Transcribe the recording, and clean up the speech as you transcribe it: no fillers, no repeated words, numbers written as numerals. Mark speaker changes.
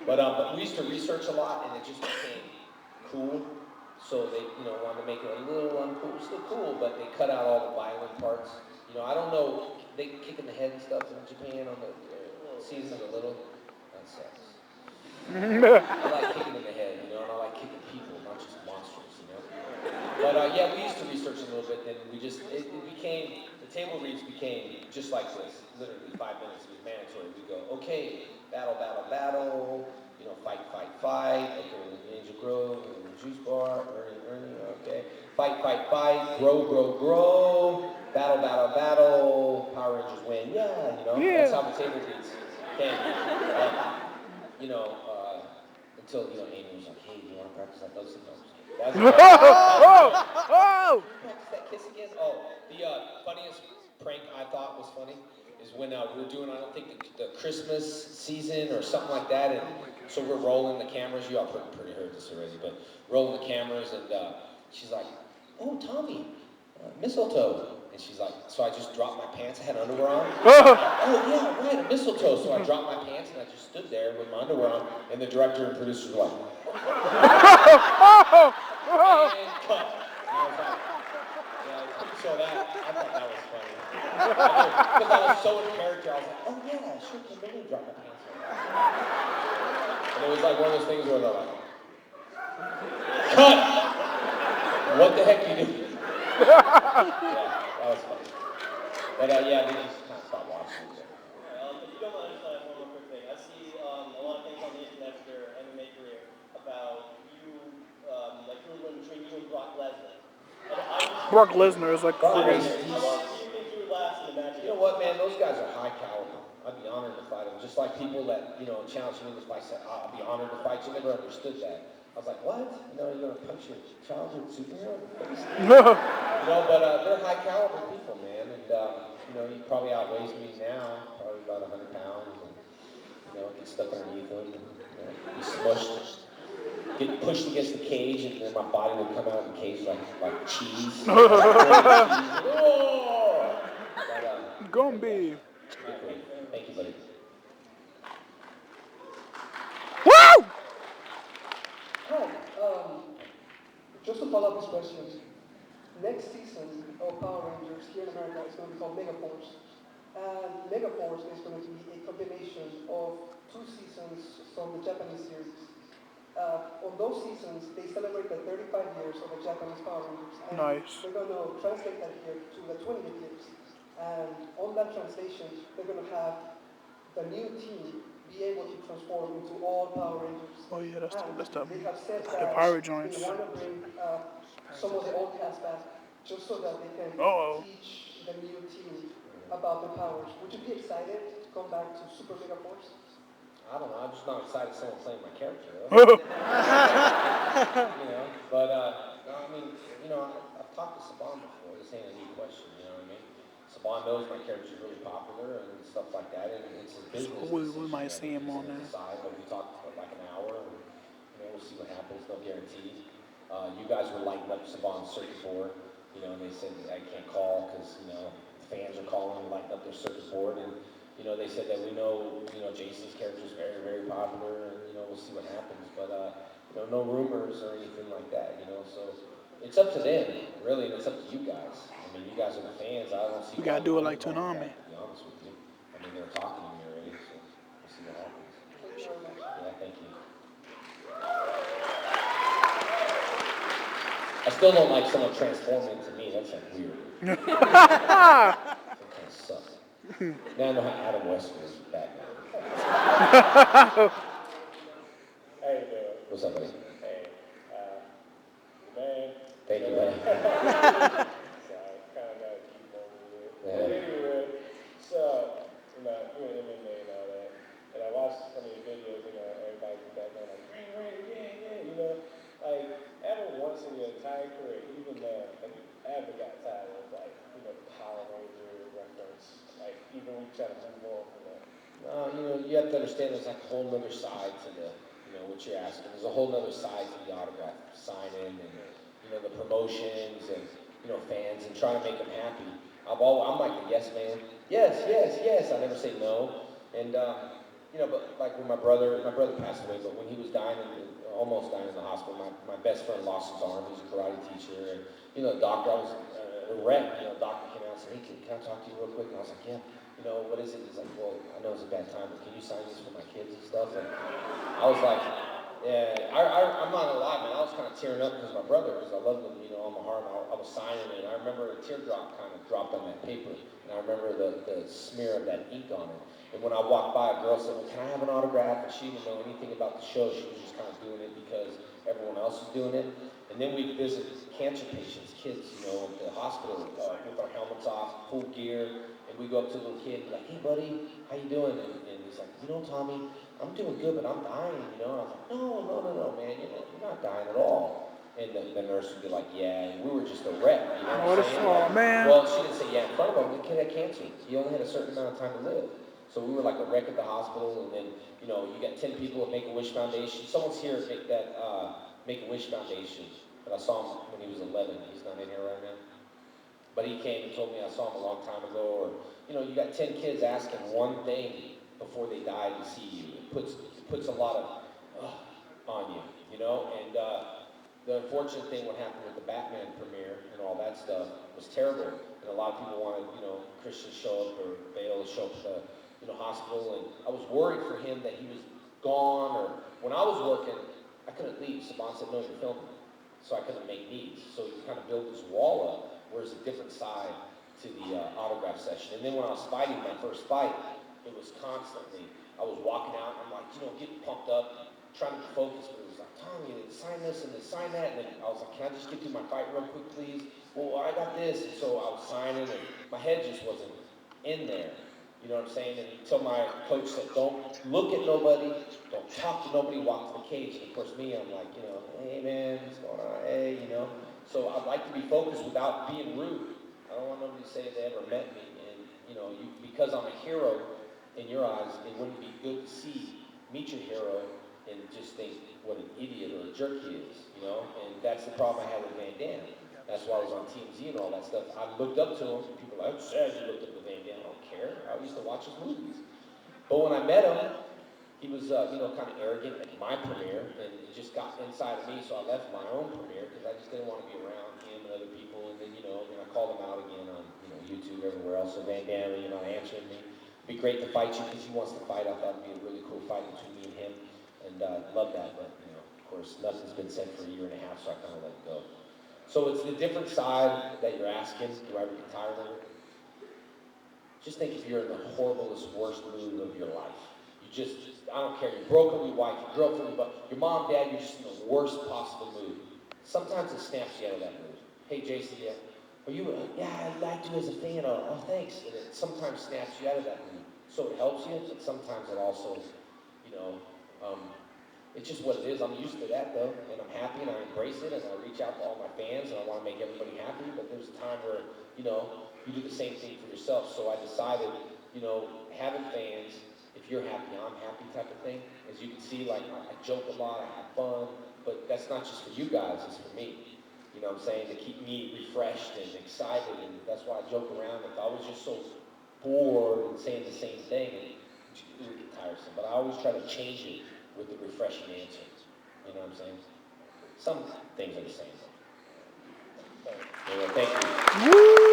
Speaker 1: But we used to research a lot, and it just became cool. So they, wanted to make it a little uncool. Still cool, but they cut out all the violent parts. I don't know. They kick in the head and stuff in Japan on the seasons a little. That sucks. I like kicking in the head, and I like kicking people, not just monsters. But yeah, we used to research a little bit, and it became, the table reads became just like this, literally 5 minutes. It was mandatory. We go, okay, battle, battle, battle, fight, fight, fight, okay, Angel Grove, Juice Bar, Ernie, okay, fight, fight, fight, grow, grow, grow, battle, battle, battle, Power Rangers win, yeah, that's how the table reads came. Until, Amy was like, hey, do you want to practice that those signals? That's practice that kiss again? Oh, the funniest prank I thought was funny is when we were doing, I don't think, the Christmas season or something like that, and so we're rolling the cameras. You all pretty heard this already, but rolling the cameras, and she's like, oh, Tommy, mistletoe. And she's like, so I just dropped my pants, I had underwear on. Oh, yeah, right, a mistletoe. So I dropped my pants, and I just stood there with my underwear on, and the director and producers were like, and cut. And I was like, so I thought that was funny. Because I was so in character, I was like, oh, yeah, sure, can maybe drop my pants on. And it was like one of those things where they're like, cut! What the heck are you doing? Yeah. That was funny. But yeah, we just kind of stopped watching it.
Speaker 2: If you don't mind, I just have one more quick thing. I see a lot of things on the internet for your MMA career about you, like who would win between you and Brock Lesnar.
Speaker 3: Brock Lesnar is like
Speaker 2: How long do you think you would last in the match?
Speaker 1: You know what, man? Those guys are high caliber. I'd be honored to fight them. Just like people that, challenge me in this fight said, I'll be honored to fight you. Never understood that. I was like, what? You're going to punch your childhood superhero in the face? But they're high caliber people, man. And, he probably outweighs me now, probably about 100 pounds. And, get stuck underneath him and, be smushed. Get pushed against the cage, and then my body would come out of the cage like cheese.
Speaker 3: Gumby.
Speaker 1: Thank you, buddy.
Speaker 3: Woo!
Speaker 4: Hi. Just to follow up this question, next season of Power Rangers here in America is going to be called Megaforce. And Megaforce is going to be a combination of 2 seasons from the Japanese series. On those seasons, they celebrate the 35 years of the Japanese Power Rangers. And
Speaker 3: nice.
Speaker 4: They're going to translate that here to the 20th years. And on that translation, they're going to have the new team be able to transform into all Power Rangers.
Speaker 3: Oh yeah, that's tough.
Speaker 4: They have said that
Speaker 3: The pirate joints.
Speaker 4: they want to bring some of the old cast back just so that they can teach the new team about the powers. Would you be excited to come back to Super Mega Force?
Speaker 1: I don't know. I'm just not excited someone playing my character. But I've talked to Saban before. This ain't a new question. You know what I mean? Saban knows my character's really popular and stuff like that, and it's his business.
Speaker 3: So we might see him on there.
Speaker 1: But we talked for like an hour, and we'll see what happens. No guarantee. You guys were lighting up Saban's circuit board, and they said I can't call because fans are calling and lighting up their circuit board, and they said that we know Jason's character is very, very popular, and we'll see what happens. But no rumors or anything like that. So it's up to them, really, and it's up to you guys. I mean, you guys are the fans. I don't see.
Speaker 3: You gotta do it like Toonami.
Speaker 1: To be honest with you, I mean they're talking to me already, so we'll see what happens. Yeah, thank you. I still don't like someone transforming into me. That's like weird. That kind of sucks. Now I know how Adam West was Batman.
Speaker 2: How you doing?
Speaker 1: What's up, buddy?
Speaker 2: Hey, man.
Speaker 1: Thank you, man.
Speaker 2: So I kind of got to keep over with.
Speaker 1: Yeah.
Speaker 2: But anyway, so, you in MMA and all that, and I watched some of your videos, everybody's back there like, yeah, like, ever once in your entire career, even ever got tired of, like, Power Ranger reference, like, even when you try to move on from that?
Speaker 1: You have to understand there's like a whole other side to the, what you're asking. There's a whole other side to the autograph signing and, the promotions and, fans and trying to make them happy. I'm like the yes man. Yes, yes, yes. I never say no. And, you know, but like when my brother passed away, but when he was dying, almost dying in the hospital, my best friend lost his arm. He's a karate teacher, and you know, the doctor, I was a wreck. You know, the doctor came out and said, "Hey, can I talk to you real quick?" And I was like, "Yeah." You know, what is it? He's like, "Well, I know it's a bad time, but can you sign this for my kids and stuff?" And I was like, "Yeah." I'm not gonna lie, man. I was kind of tearing up because my brother, because I loved him, you know, on my heart. I was signing it, and I remember a teardrop kind of dropped on that paper, and I remember the smear of that ink on it. And when I walked by, a girl said, "Well, can I have an autograph?" And she didn't know anything about the show. She was just kind of doing it because everyone else was doing it. And then we visited cancer patients, kids, you know, at the hospital with our helmets off, full gear. And we go up to the little kid and be like, "Hey, buddy, how you doing?" And he's like, "You know, Tommy, I'm doing good, but I'm dying, you know." And I was like, no, man, you're not dying at all. And the nurse would be like, "Yeah," and we were just a wreck, you know what I'm saying?
Speaker 3: Oh, man.
Speaker 1: Well, she didn't say yeah in front of him. The kid had cancer. He only had a certain amount of time to live. So we were like a wreck at the hospital, and then, you know, you got 10 people at Make-A-Wish Foundation. Someone's here at Make-A-Wish Foundation, but I saw him when he was 11. He's not in here right now. But he came and told me I saw him a long time ago. Or, you know, you got 10 kids asking one thing before they die to see you. It puts a lot of on you, you know? And the unfortunate thing, what happened with the Batman premiere and all that stuff was terrible. And a lot of people wanted, you know, Christian to show up or Bale to show up at the, you know, hospital. And I was worried for him that he was gone. Or when I was working, I couldn't leave. Saban said, "No, you're filming." So I couldn't make needs. So he kind of built this wall up, whereas a different side to the autograph session. And then when I was fighting my first fight, it was constantly, I was walking out, and I'm like, you know, getting pumped up, trying to be focused, but it was like, "Tommy, sign this and then sign that." And then I was like, "Can I just get through my fight real quick, please?" "Well, I got this." And so I was signing, and my head just wasn't in there. You know what I'm saying? And until my coach said, "Don't look at nobody, don't talk to nobody, walk to the cage." And of course me, I'm like, you know, "Hey man, what's going on? Hey," you know. So I'd like to be focused without being rude. I don't want nobody to say they ever met me. And, you know, because I'm a hero in your eyes, it wouldn't be good to meet your hero and just think what an idiot or a jerk he is, you know? And that's the problem I had with Van Damme. That's why I was on Team Z and all that stuff. I looked up to him, and people were like, "I'm sad you looked up to Van Damme." I don't care. I used to watch his movies. But when I met him, he was, you know, kind of arrogant at my premiere, and it just got inside of me, so I left my own premiere because I just didn't want to be around him and other people. And then, you know, I called him out again on, you know, YouTube, everywhere else. So Van Damme, you're not answering me. It'd be great to fight you because he wants to fight. I thought it'd be a really cool fight between me and him, and love that. But, you know, of course, nothing's been said for a year and a half, so I kind of let it go. So it's the different side that you're asking, do I retire with it? Just think if you're in the horriblest, worst mood of your life. I don't care, you're broken with your wife, your girlfriend, but your mom, dad, you're just in the worst possible mood. Sometimes it snaps you out of that mood. "Hey, Jason, yeah, are you, yeah, I liked you as a fan, oh, thanks." And it sometimes snaps you out of that mood. So it helps you, but sometimes it also, you know, it's just what it is. I'm used to that though, and I'm happy and I embrace it and I reach out to all my fans and I want to make everybody happy, but there's a time where, you know, you do the same thing for yourself. So I decided, you know, having fans, if you're happy, I'm happy type of thing. As you can see, like I joke a lot, I have fun, but that's not just for you guys, it's for me. You know what I'm saying? To keep me refreshed and excited, and that's why I joke around. If I was just so bored and saying the same thing, it would get tiresome. But I always try to change it with the refreshing answer. You know what I'm saying? Some things are the same. Anyway, thank you.
Speaker 3: Woo!